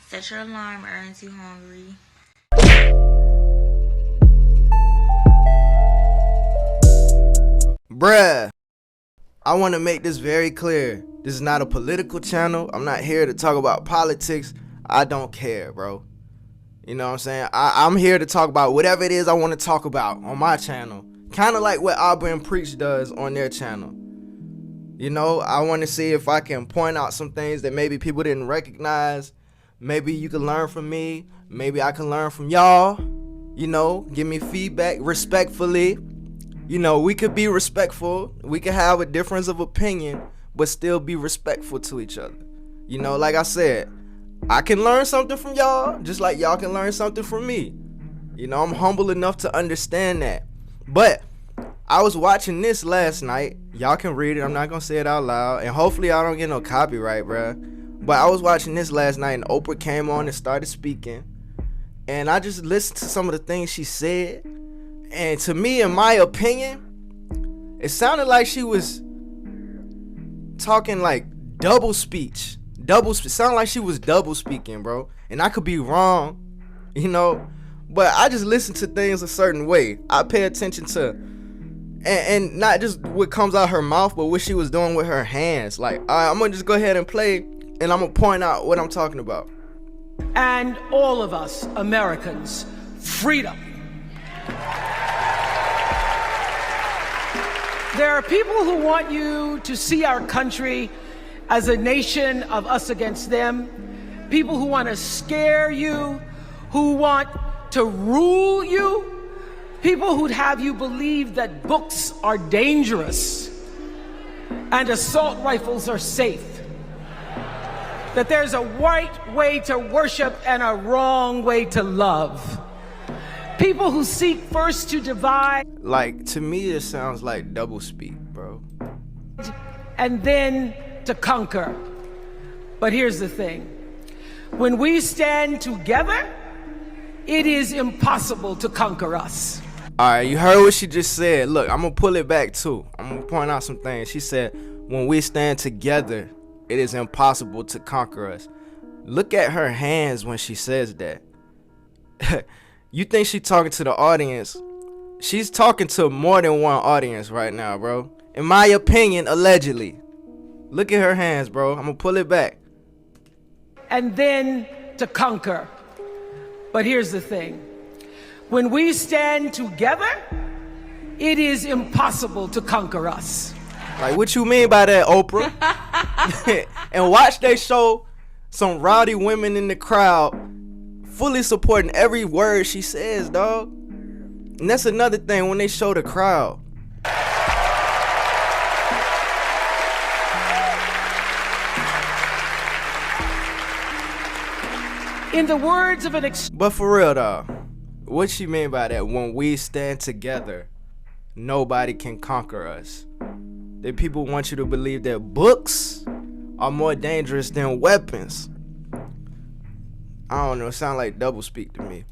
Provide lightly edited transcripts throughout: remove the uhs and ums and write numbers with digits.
Set your alarm, Ernest, you hungry. Bruh, I want to make this very clear. This is not a political channel. I'm not here to talk about politics. I don't care, bro. You know what I'm saying? I'm here to talk about whatever it is I want to talk about on my channel. Kind of like what Aubrey Preach does on their channel. You know, I want to see if I can point out some things that maybe people didn't recognize. Maybe you can learn from me. Maybe I can learn from y'all. You know, give me feedback respectfully. You know, we could be respectful. We could have a difference of opinion, but still be respectful to each other. You know, like I said, I can learn something from y'all, just like y'all can learn something from me. You know, I'm humble enough to understand that. But I was watching this last night. Y'all can read it. I'm not going to say it out loud. And hopefully I don't get no copyright, bruh. But I was watching this last night and Oprah came on and started speaking. And I just listened to some of the things she said. And to me, in my opinion, it sounded like she was talking like double speech. Sounded like she was double speaking, bro. And I could be wrong, you know. But I just listen to things a certain way. I pay attention to, and not just what comes out her mouth, but what she was doing with her hands. Like, I'm gonna just go ahead and play, and I'm gonna point out what I'm talking about. And all of us Americans, freedom. There are people who want you to see our country as a nation of us against them. People who want to scare you, who want to rule you. People who'd have you believe that books are dangerous and assault rifles are safe. That there's a right way to worship and a wrong way to love. People who seek first to divide. Like, to me, it sounds like double speak, bro. And then to conquer. But here's the thing. When we stand together, it is impossible to conquer us. All right, you heard what she just said. Look, I'm going to pull it back, too. I'm going to point out some things. She said, when we stand together, it is impossible to conquer us. Look at her hands when she says that. You think she's talking to the audience? She's talking to more than one audience right now, bro. In my opinion, allegedly. Look at her hands, bro. I'm going to pull it back. And then to conquer. But here's the thing. When we stand together, it is impossible to conquer us. Like, what you mean by that, Oprah? And watch they show some rowdy women in the crowd fully supporting every word she says, dog. And that's another thing when they show the crowd. In the words of an But for real, dog, what she mean by that? When we stand together, nobody can conquer us. That people want you to believe that books are more dangerous than weapons. I don't know, it sounds like double speak to me.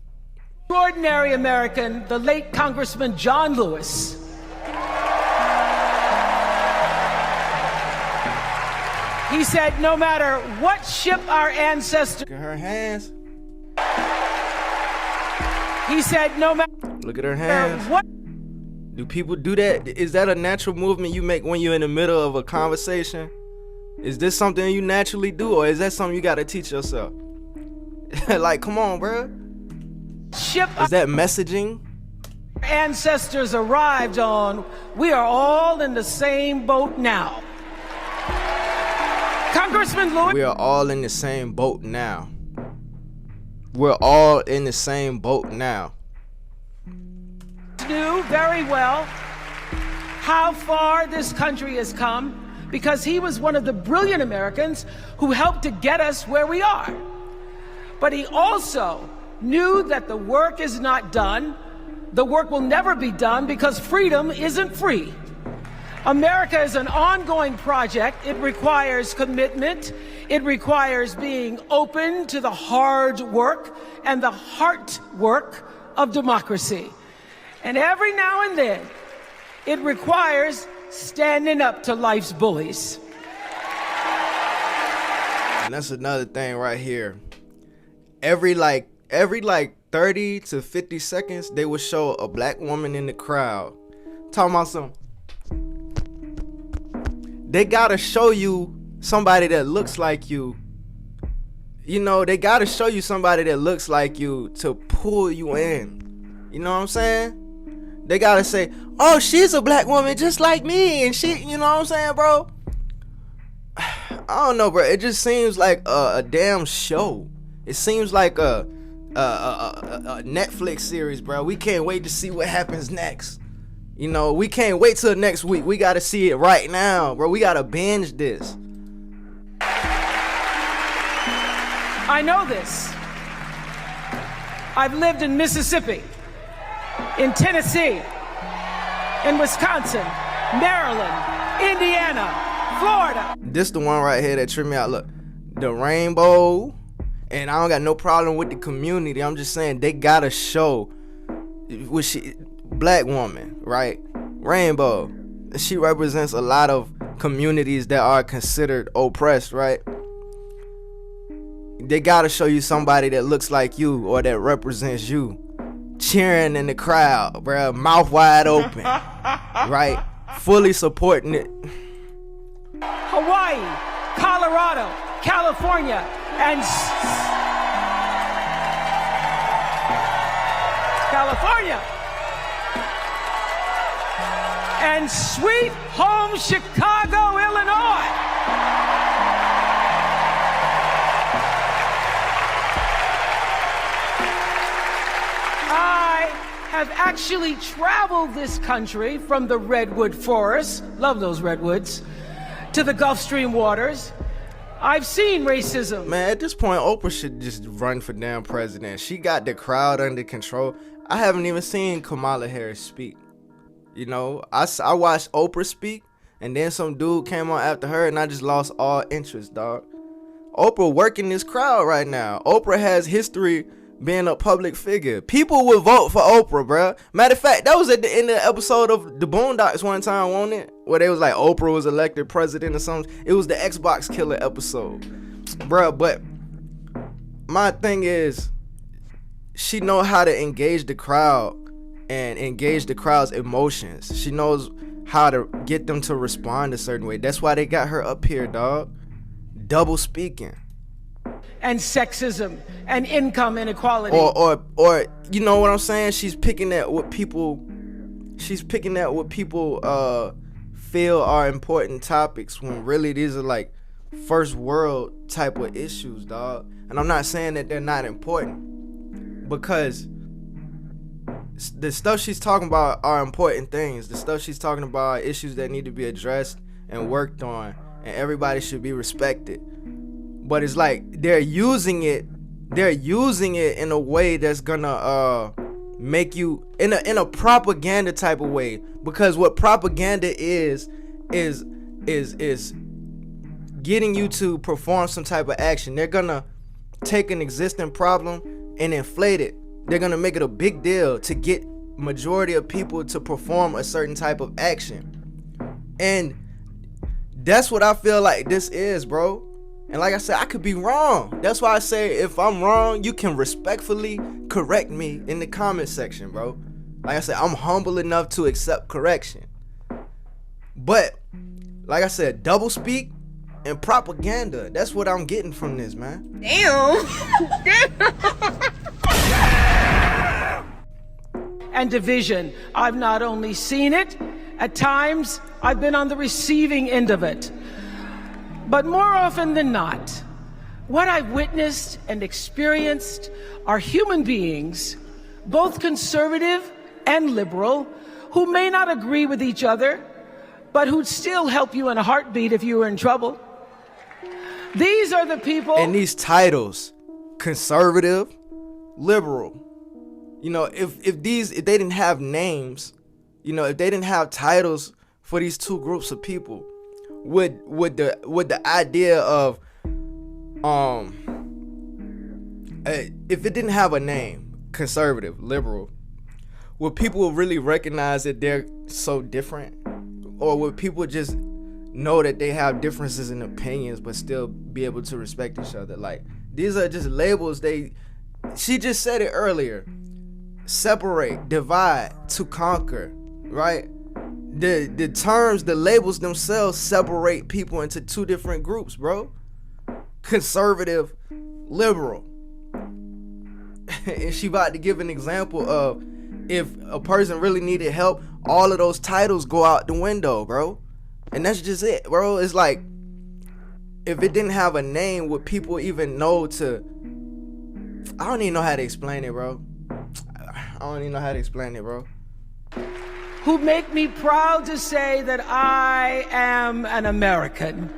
extraordinary American, the late Congressman John Lewis. He said, no matter what ship our ancestors... Look at her hands. He said, no matter... Look at her hands. What... Do people do that? Is that a natural movement you make when you're in the middle of a conversation? Is this something you naturally do, or is that something you gotta teach yourself? Like, come on, bro. Ship is that messaging? Ancestors arrived on. We are all in the same boat now. Congressman Lewis. We are all in the same boat now. We're all in the same boat now. Knew very well how far this country has come because he was one of the brilliant Americans who helped to get us where we are. But he also knew that the work is not done. The work will never be done because freedom isn't free. America is an ongoing project. It requires commitment. It requires being open to the hard work and the heart work of democracy. And every now and then, it requires standing up to life's bullies. And that's another thing right here. every 30 to 50 seconds they would show a black woman in the crowd talking about something. They gotta show you somebody that looks like you. You know, they gotta show you somebody that looks like you to pull you in. You know what I'm saying? They gotta say, oh, she's a black woman just like me, and she, you know what I'm saying, bro? I don't know, bro. It just seems like a damn show. It seems like a Netflix series, bro. We can't wait to see what happens next. You know, we can't wait till next week. We gotta see it right now, bro. We gotta binge this. I know this. I've lived in Mississippi, in Tennessee, in Wisconsin, Maryland, Indiana, Florida. This the one right here that tripped me out. Look, the rainbow, and I don't got no problem with the community. I'm just saying they gotta show what she, black woman, right? Rainbow. She represents a lot of communities that are considered oppressed, right? They gotta show you somebody that looks like you or that represents you, cheering in the crowd, bro, mouth wide open, right? Fully supporting it. Hawaii, Colorado, California, and California, and sweet home Chicago, Illinois. I have actually traveled this country from the redwood forests, love those redwoods, to the Gulf Stream waters. I've seen racism. Man, at this point, Oprah should just run for damn president. She got the crowd under control. I haven't even seen Kamala Harris speak. You know, I watched Oprah speak, and then some dude came on after her, and I just lost all interest, dog. Oprah working this crowd right now. Oprah has history being a public figure. People would vote for Oprah, bruh. Matter of fact, that was at the end of the episode of The Boondocks one time, wasn't it? Where they was like, Oprah was elected president or something. It was the Xbox killer episode. Bruh, but my thing is, she know how to engage the crowd and engage the crowd's emotions. She knows how to get them to respond a certain way. That's why they got her up here, dog. Double speaking. And sexism and income inequality. Or you know what I'm saying? She's picking at what people feel are important topics, when really these are like first world type of issues, dog. And I'm not saying that they're not important, because the stuff she's talking about are important things. The stuff she's talking about are issues that need to be addressed and worked on, and everybody should be respected. But it's like they're using it in a way that's gonna make you in a propaganda type of way. Because what propaganda is getting you to perform some type of action. They're gonna take an existing problem and inflate it. They're gonna make it a big deal to get majority of people to perform a certain type of action. And that's what I feel like this is, bro. And like I said, I could be wrong. That's why I say, if I'm wrong, you can respectfully correct me in the comment section, bro. Like I said, I'm humble enough to accept correction. But like I said, double speak and propaganda. That's what I'm getting from this, man. Damn. And division. I've not only seen it, at times I've been on the receiving end of it. But more often than not, what I've witnessed and experienced are human beings, both conservative and liberal, who may not agree with each other, but who'd still help you in a heartbeat if you were in trouble. These are the people. And these titles, conservative, liberal. You know, if they didn't have names, you know, if they didn't have titles for these two groups of people, would the idea of if it didn't have a name, conservative, liberal, would people really recognize that they're so different? Or would people just know that they have differences in opinions but still be able to respect each other? Like, these are just labels they She just said it earlier. Separate, divide, to conquer, right? The terms, the labels themselves separate people into two different groups, bro. Conservative, liberal. And she about to give an example of if a person really needed help, all of those titles go out the window, bro. And that's just it, bro. It's like, if it didn't have a name, would people even know to... I don't even know how to explain it, bro. I don't even know how to explain it, bro. Who make me proud to say that I am an American.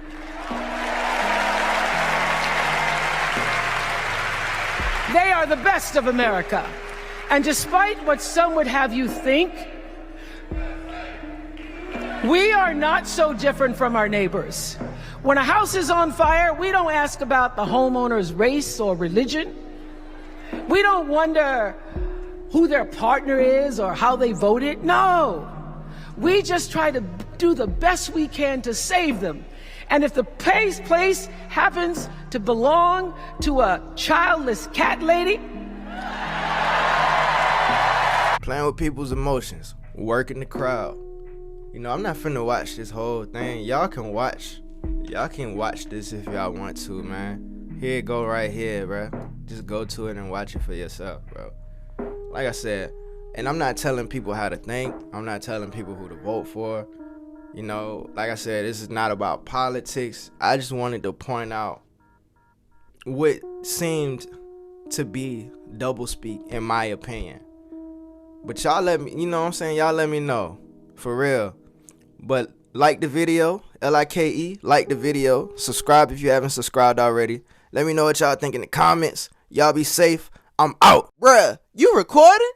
They are the best of America. And despite what some would have you think, we are not so different from our neighbors. When a house is on fire, we don't ask about the homeowner's race or religion. We don't wonder who their partner is or how they voted. No, we just try to do the best we can to save them. And if the place happens to belong to a childless cat lady, playing with people's emotions, working the crowd. You know, I'm not finna watch this whole thing. Y'all can watch this if y'all want to, man. Here it go right here, bro. Just go to it and watch it for yourself, bro. Like I said, and I'm not telling people how to think. I'm not telling people who to vote for. You know, like I said, this is not about politics. I just wanted to point out what seemed to be doublespeak, in my opinion. But y'all let me, you know what I'm saying? Y'all let me know, for real. But like the video, LIKE, like the video. Subscribe if you haven't subscribed already. Let me know what y'all think in the comments. Y'all be safe. I'm out. Bruh, you recording?